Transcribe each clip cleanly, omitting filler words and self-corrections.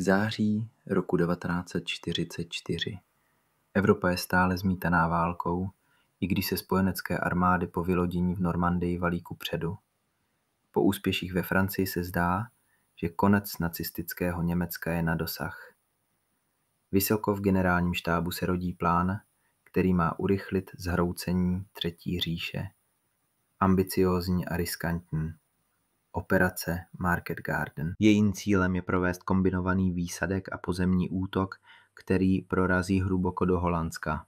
V září roku 1944. Evropa je stále zmítaná válkou, i když se spojenecké armády po vylodění v Normandii valí kupředu. Po úspěších ve Francii se zdá, že konec nacistického Německa je na dosah. Vysoko v generálním štábu se rodí plán, který má urychlit zhroucení Třetí říše. Ambiciózní a riskantní. Operace Market Garden. Jejím cílem je provést kombinovaný výsadek a pozemní útok, který prorazí hluboko do Holandska.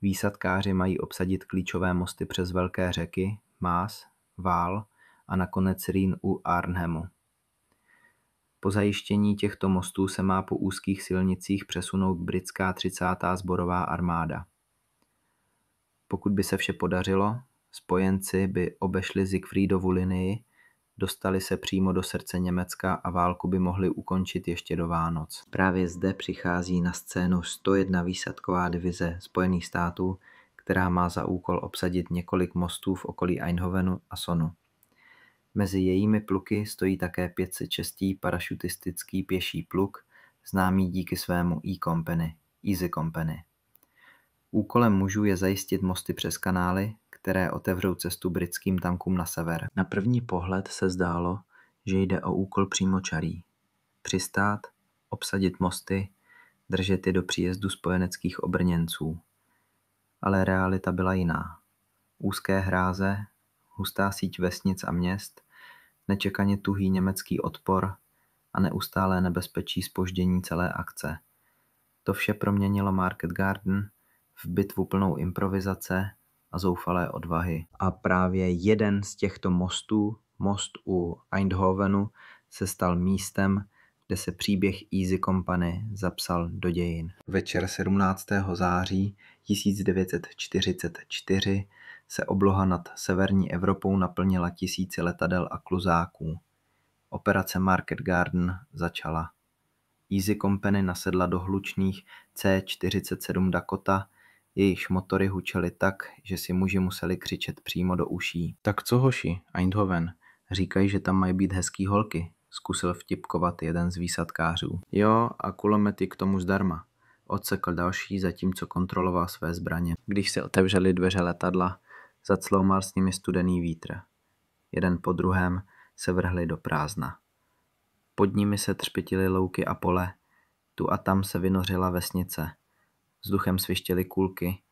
Výsadkáři mají obsadit klíčové mosty přes velké řeky Maas, Waal a nakonec Rýn u Arnhemu. Po zajištění těchto mostů se má po úzkých silnicích přesunout britská 30. sborová armáda. Pokud by se vše podařilo, spojenci by obešli Siegfriedovu linii, dostali se přímo do srdce Německa a válku by mohli ukončit ještě do Vánoc. Právě zde přichází na scénu 101. výsadková divize Spojených států, která má za úkol obsadit několik mostů v okolí Eindhovenu a Sonu. Mezi jejími pluky stojí také 506. parašutistický pěší pluk, známý díky svému Easy Company. Úkolem mužů je zajistit mosty přes kanály, které otevřou cestu britským tankům na sever. Na první pohled se zdálo, že jde o úkol přímočarý. Přistát, obsadit mosty, držet je do příjezdu spojeneckých obrněnců. Ale realita byla jiná. Úzké hráze, hustá síť vesnic a měst, nečekaně tuhý německý odpor a neustálé nebezpečí zpoždění celé akce. To vše proměnilo Market Garden v bitvu plnou improvizace a zoufalé odvahy. A právě jeden z těchto mostů, most u Eindhovenu, se stal místem, kde se příběh Easy Company zapsal do dějin. Večer 17. září 1944 se obloha nad severní Evropou naplnila tisíci letadel a kluzáků. Operace Market Garden začala. Easy Company nasedla do hlučných C-47 Dakota, jejichž motory hučely tak, že si muži museli křičet přímo do uší. Tak co hoši, Eindhoven, říkají, že tam mají být hezký holky, zkusil vtipkovat jeden z výsadkářů. Jo, a kulomety k tomu zdarma, odsekl další, zatímco kontroloval své zbraně. Když se otevřely dveře letadla, zacloumal s nimi studený vítr. Jeden po druhém se vrhli do prázdna. Pod nimi se třpytily louky a pole, tu a tam se vynořila vesnice. Vzduchem svištěly kulky,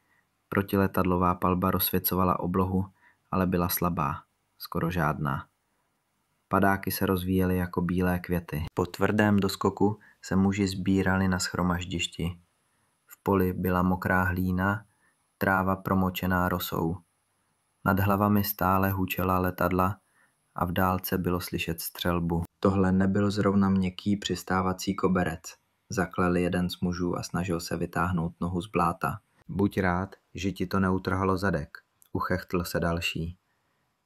protiletadlová palba rozsvěcovala oblohu, ale byla slabá, skoro žádná. Padáky se rozvíjely jako bílé květy. Po tvrdém doskoku se muži sbírali na shromaždišti. V poli byla mokrá hlína, tráva promočená rosou. Nad hlavami stále hučela letadla a v dálce bylo slyšet střelbu. Tohle nebyl zrovna měkký přistávací koberec, zaklel jeden z mužů a snažil se vytáhnout nohu z bláta. Buď rád, že ti to neutrhalo zadek, uchechtl se další.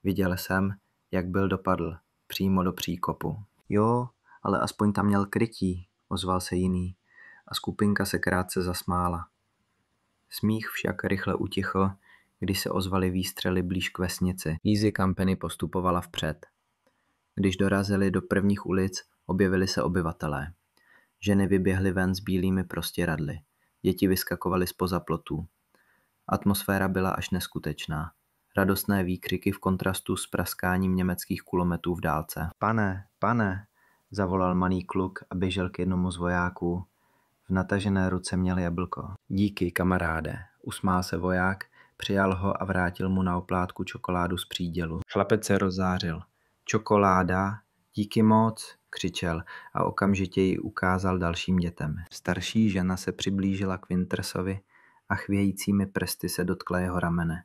Viděl jsem, jak byl dopadl, přímo do příkopu. Jo, ale aspoň tam měl krytí, ozval se jiný a skupinka se krátce zasmála. Smích však rychle utichl, když se ozvaly výstřely blíž k vesnici. Easy Company postupovala vpřed. Když dorazili do prvních ulic, objevili se obyvatelé. Ženy vyběhly ven s bílými prostěradly. Děti vyskakovaly zpoza plotů. Atmosféra byla až neskutečná. Radostné výkřiky v kontrastu s praskáním německých kulometů v dálce. Pane, zavolal malý kluk a běžel k jednomu z vojáků. V natažené ruce měl jablko. Díky, kamaráde, usmál se voják, přijal ho a vrátil mu na oplátku čokoládu z přídělu. Chlapec se rozzářil. Čokoláda, díky moc, křičel a okamžitě ji ukázal dalším dětem. Starší žena se přiblížila k Wintersovi a chvějícími prsty se dotkla jeho ramene.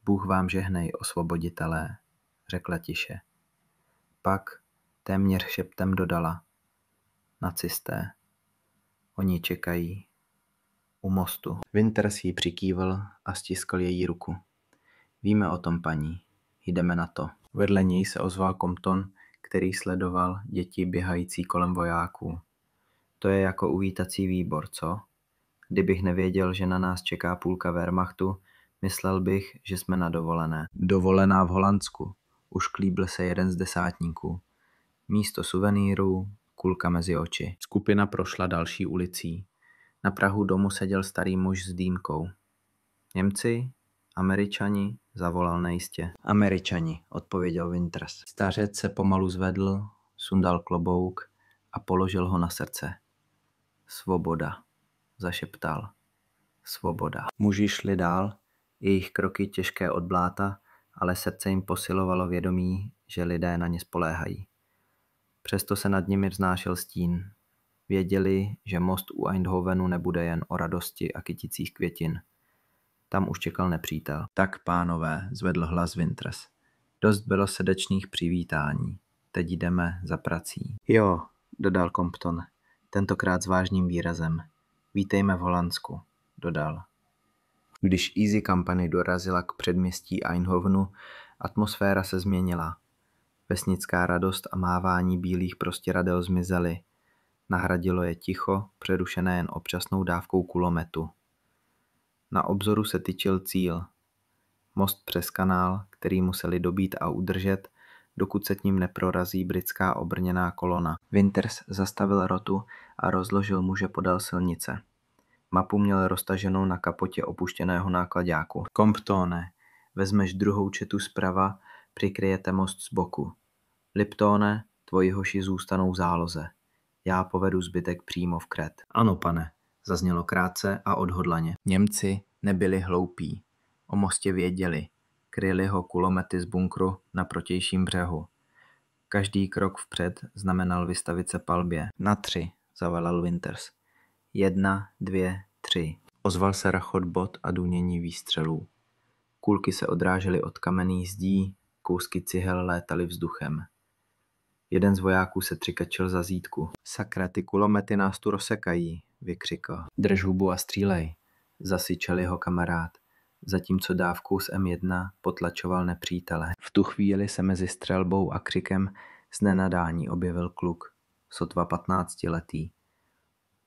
Bůh vám žehnej, osvoboditelé, řekla tiše. Pak téměř šeptem dodala. Nacisté. Oni čekají. U mostu. Winters jí přikývl a stiskl její ruku. Víme o tom, paní. Jdeme na to. Vedle něj se ozval Compton, který sledoval děti běhající kolem vojáků. To je jako uvítací výbor, co? Kdybych nevěděl, že na nás čeká půlka Wehrmachtu, myslel bych, že jsme na dovolené. Dovolená v Holandsku, ušklíbil se jeden z desátníků. Místo suvenýrů, kulka mezi oči. Skupina prošla další ulicí. Na prahu domu seděl starý muž s dýmkou. Němci? Američani? Zavolal nejistě. Američani, odpověděl Winters. Stařec se pomalu zvedl, sundal klobouk a položil ho na srdce. Svoboda, zašeptal. Svoboda. Muži šli dál, jejich kroky těžké od bláta, ale srdce jim posilovalo vědomí, že lidé na ně spoléhají. Přesto se nad nimi vznášel stín. Věděli, že most u Eindhovenu nebude jen o radosti a kyticích květin. Tam už čekal nepřítel. Tak, pánové, zvedl hlas Winters. Dost bylo srdečných přivítání. Teď jdeme za prací. Jo, dodal Compton, tentokrát s vážným výrazem. Vítejme v Holandsku, dodal. Když Easy Company dorazila k předměstí Eindhovenu, atmosféra se změnila. Vesnická radost a mávání bílých prostěradel zmizely. Nahradilo je ticho, přerušené jen občasnou dávkou kulometu. Na obzoru se tyčil cíl. Most přes kanál, který museli dobít a udržet, dokud se k ním neprorazí britská obrněná kolona. Winters zastavil rotu a rozložil muže podél silnice. Mapu měl roztaženou na kapotě opuštěného náklaďáku. Comptone, vezmeš druhou četu zprava, přikryjete most z boku. Liptone, tvoji hoši zůstanou v záloze. Já povedu zbytek přímo v Kret. Ano, pane, zaznělo krátce a odhodlaně. Němci nebyli hloupí. O mostě věděli. Kryli ho kulomety z bunkru na protějším břehu. Každý krok vpřed znamenal vystavit se palbě. Na 3, zavelel Winters. 1, 2, 3. Ozval se rachot bot a dunění výstřelů. Kulky se odrážely od kamenných zdí, kousky cihel létaly vzduchem. Jeden z vojáků se třikačil za zítku. Sakra, ty kulomety nás tu rozsekají, vykřikl. Drž hubu a střílej, zasyčel jeho kamarád, zatímco dávkou z M1 potlačoval nepřítele. V tu chvíli se mezi střelbou a křikem z nenadání objevil kluk, sotva 15letý.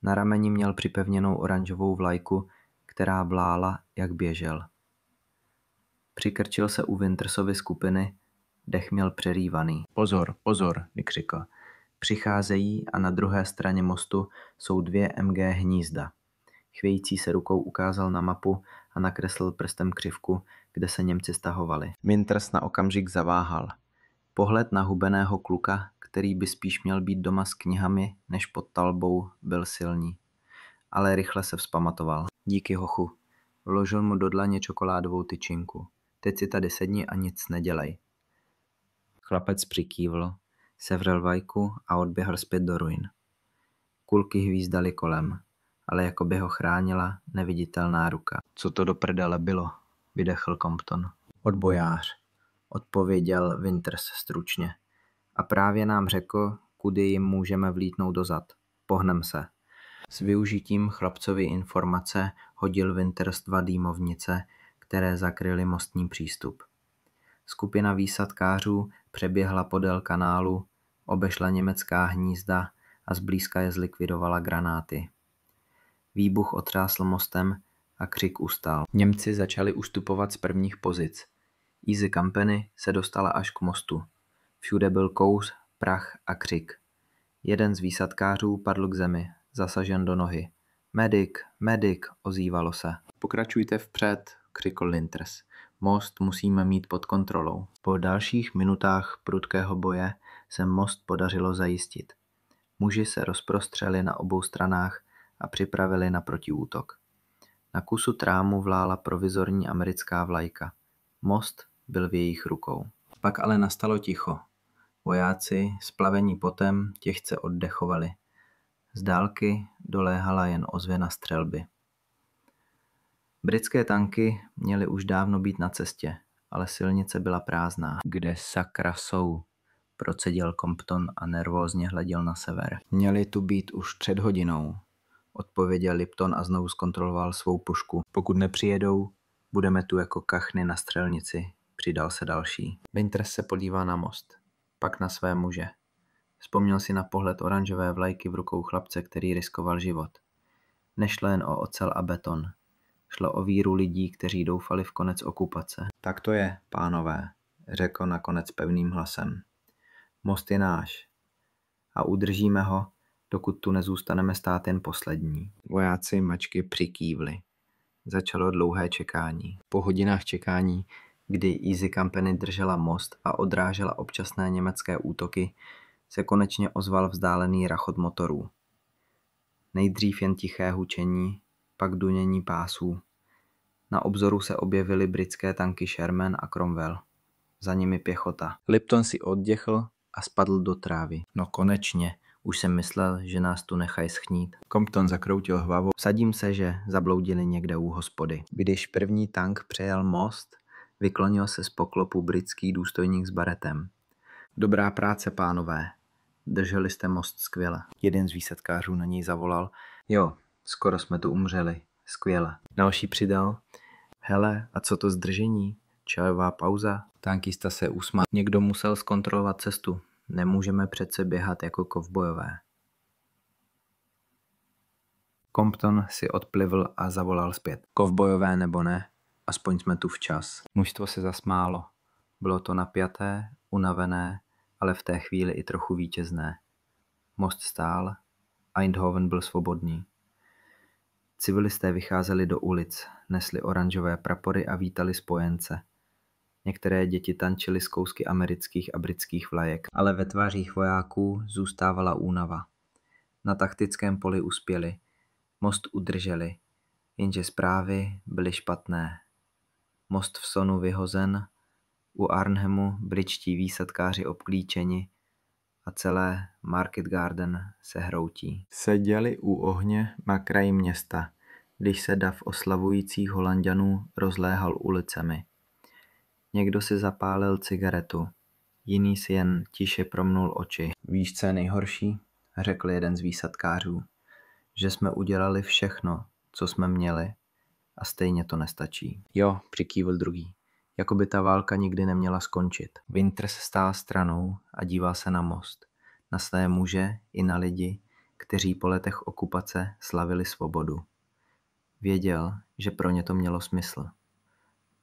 Na rameni měl připevněnou oranžovou vlajku, která blála, jak běžel. Přikrčil se u Wintersovy skupiny, dech měl přerývaný. Pozor, pozor, vykřikl. Přicházejí a na druhé straně mostu jsou 2 MG hnízda. Chvějící se rukou ukázal na mapu a nakreslil prstem křivku, kde se Němci stahovali. Winters na okamžik zaváhal. Pohled na hubeného kluka, který by spíš měl být doma s knihami než pod talbou, byl silný. Ale rychle se vzpamatoval. Díky, hochu. Vložil mu do dlaně čokoládovou tyčinku. Teď si tady sedni a nic nedělej. Chlapec přikývl, sevřel vajku a odběhl zpět do ruin. Kulky hvízdaly kolem, ale jako by ho chránila neviditelná ruka. Co to do prdele bylo? Vydechl Compton. Odbojář, odpověděl Winters stručně. A právě nám řekl, kudy jim můžeme vlítnout dozad. Pohnem se. S využitím chlapcovy informace hodil Winters 2 dýmovnice, které zakryly mostní přístup. Skupina výsadkářů přeběhla podél kanálu, obešla německá hnízda a zblízka je zlikvidovala granáty. Výbuch otřásl mostem a křik ustal. Němci začali ustupovat z prvních pozic. Easy Company se dostala až k mostu. Všude byl kouř, prach a křik. Jeden z výsadkářů padl k zemi, zasažen do nohy. Medic, medic, ozývalo se. Pokračujte vpřed, křikl Winters. Most musíme mít pod kontrolou. Po dalších minutách prudkého boje se most podařilo zajistit. Muži se rozprostřeli na obou stranách a připravili na protiútok. Na kusu trámu vlála provizorní americká vlajka. Most byl v jejich rukou. Pak ale nastalo ticho. Vojáci, splavení potem, těžce oddechovali. Z dálky doléhala jen ozvěna střelby. Britské tanky měly už dávno být na cestě, ale silnice byla prázdná. Kde sakra jsou? Procedil Compton a nervózně hleděl na sever. Měli tu být už před hodinou, odpověděl Lipton a znovu zkontroloval svou pušku. Pokud nepřijedou, budeme tu jako kachny na střelnici, přidal se další. Winters se podíval na most, pak na své muže. Vzpomněl si na pohled oranžové vlajky v rukou chlapce, který riskoval život. Nešlo jen o ocel a beton. Šlo o víru lidí, kteří doufali v konec okupace. Tak to je, pánové, řekl nakonec pevným hlasem. Most je náš. a udržíme ho, dokud tu nezůstaneme stát jen poslední. Vojáci mačky přikývli. Začalo dlouhé čekání. Po hodinách čekání, kdy Easy Company držela most a odrážela občasné německé útoky, se konečně ozval vzdálený rachot motorů. Nejdřív jen tiché hučení, pak dunění pásů. Na obzoru se objevily britské tanky Sherman a Cromwell. Za nimi pěchota. Lipton si odděchl a spadl do trávy. No konečně, už jsem myslel, že nás tu nechají schnít. Compton zakroutil hlavou. Vsadím se, že zabloudili někde u hospody. Když první tank přejel most, vyklonil se z poklopu britský důstojník s baretem. Dobrá práce, pánové. Drželi jste most skvěle. Jeden z výsadkářů na něj zavolal. Jo, skoro jsme tu umřeli. Skvěle. Další přidal. Hele, a co to zdržení? Čajová pauza? Tankista se usmál. Někdo musel zkontrolovat cestu. Nemůžeme přece běhat jako kovbojové. Compton si odplivl a zavolal zpět. Kovbojové nebo ne, aspoň jsme tu včas. Mužstvo se zasmálo. Bylo to napjaté, unavené, ale v té chvíli i trochu vítězné. Most stál, Eindhoven byl svobodný. Civilisté vycházeli do ulic, nesli oranžové prapory a vítali spojence. Některé děti tančily z kousky amerických a britských vlajek, ale ve tvářích vojáků zůstávala únava. Na taktickém poli uspěli, most udrželi, jenže zprávy byly špatné. Most v Sonu vyhozen, u Arnhemu britští výsadkáři obklíčeni a celé Market Garden se hroutí. Seděli u ohně na kraji města, když se dav oslavujících Holanďanů rozléhal ulicemi. Někdo si zapálil cigaretu, jiný si jen tiše promnul oči. Víš, co je nejhorší? Řekl jeden z výsadkářů. Že jsme udělali všechno, co jsme měli a stejně to nestačí. Jo, přikývl druhý. Jako by ta válka nikdy neměla skončit. Winters stál stranou a díval se na most. Na své muže i na lidi, kteří po letech okupace slavili svobodu. Věděl, že pro ně to mělo smysl.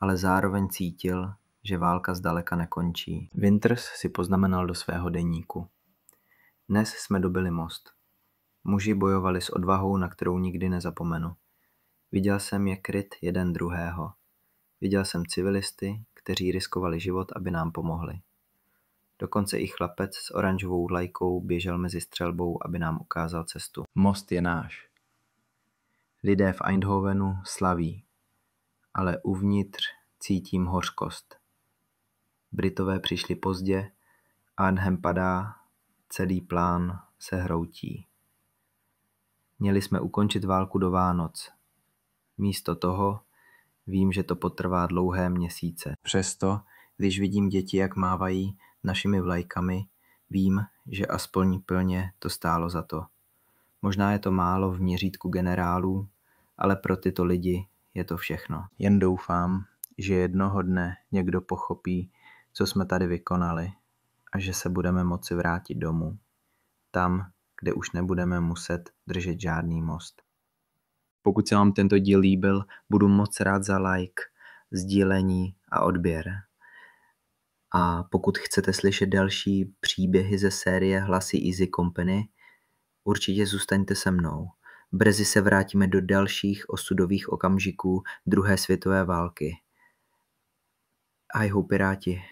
Ale zároveň cítil, že válka zdaleka nekončí. Winters si poznamenal do svého deníku. Dnes jsme dobili most. Muži bojovali s odvahou, na kterou nikdy nezapomenu. Viděl jsem je kryt jeden druhého. Viděl jsem civilisty, kteří riskovali život, aby nám pomohli. Dokonce i chlapec s oranžovou vlajkou běžel mezi střelbou, aby nám ukázal cestu. Most je náš. Lidé v Eindhovenu slaví, ale uvnitř cítím hořkost. Britové přišli pozdě, Arnhem padá, celý plán se hroutí. Měli jsme ukončit válku do Vánoc. Místo toho vím, že to potrvá dlouhé měsíce. Přesto, když vidím děti, jak mávají našimi vlajkami, vím, že aspoň plně to stálo za to. Možná je to málo v měřítku generálů, ale pro tyto lidi je to všechno. Jen doufám, že jednoho dne někdo pochopí, co jsme tady vykonali a že se budeme moci vrátit domů. Tam, kde už nebudeme muset držet žádný most. Pokud se vám tento díl líbil, budu moc rád za like, sdílení a odběr. A pokud chcete slyšet další příběhy ze série Hlasy Easy Company, určitě zůstaňte se mnou. Brzy se vrátíme do dalších osudových okamžiků druhé světové války. Ahoj Piráti.